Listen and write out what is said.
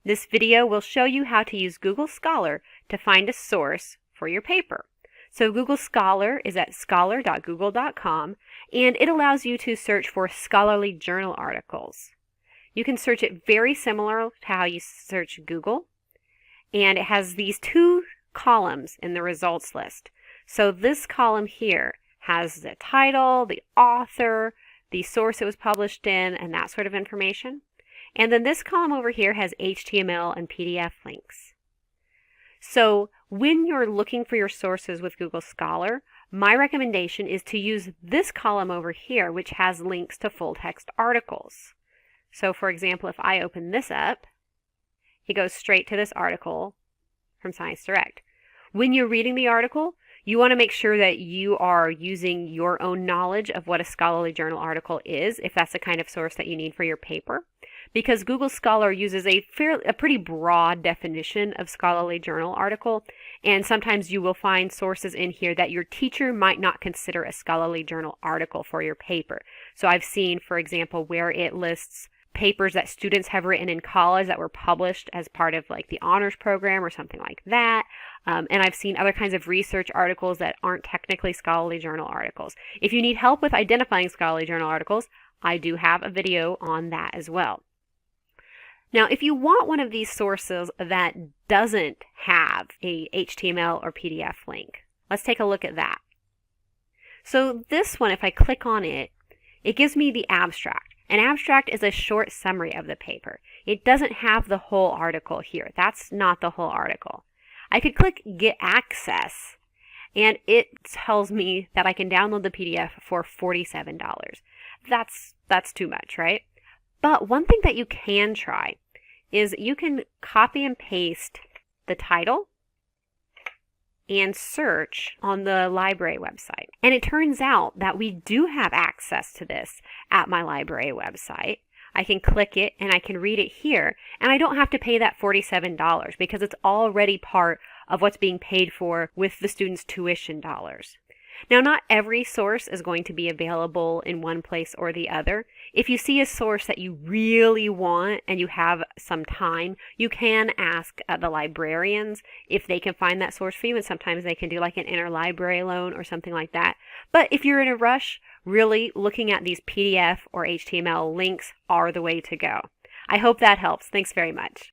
This video will show you how to use Google Scholar to find a source for your paper. So Google Scholar is at scholar.google.com, and it allows you to search for scholarly journal articles. You can search it very similar to how you search Google, and it has these two columns in the results list. So this column here has the title, the author, the source it was published in, and that sort of information. And then this column over here has HTML and PDF links. So when you're looking for your sources with Google Scholar, my recommendation is to use this column over here, which has links to full text articles. So for example, if I open this up, it goes straight to this article from Science Direct. When you're reading the article, you want to make sure that you are using your own knowledge of what a scholarly journal article is, if that's the kind of source that you need for your paper, because Google Scholar uses a pretty broad definition of scholarly journal article, and sometimes you will find sources in here that your teacher might not consider a scholarly journal article for your paper. So I've seen, for example, where it lists papers that students have written in college that were published as part of like the honors program or something like that. And I've seen other kinds of research articles that aren't technically scholarly journal articles. If you need help with identifying scholarly journal articles, I do have a video on that as well. Now, if you want one of these sources that doesn't have a HTML or PDF link, let's take a look at that. So this one, if I click on it, it gives me the abstract. An abstract is a short summary of the paper. It doesn't have the whole article here. That's not the whole article. I could click Get Access, and it tells me that I can download the PDF for $47. That's too much, right? But one thing that you can try is you can copy and paste the title and search on the library website. And it turns out that we do have access to this at my library website. I can click it and I can read it here, and I don't have to pay that $47 because it's already part of what's being paid for with the students' tuition dollars. Now, not every source is going to be available in one place or the other. If you see a source that you really want and you have some time, you can ask the librarians if they can find that source for you, and sometimes they can do like an interlibrary loan or something like that. But if you're in a rush, really looking at these PDF or HTML links are the way to go. I hope that helps. Thanks very much.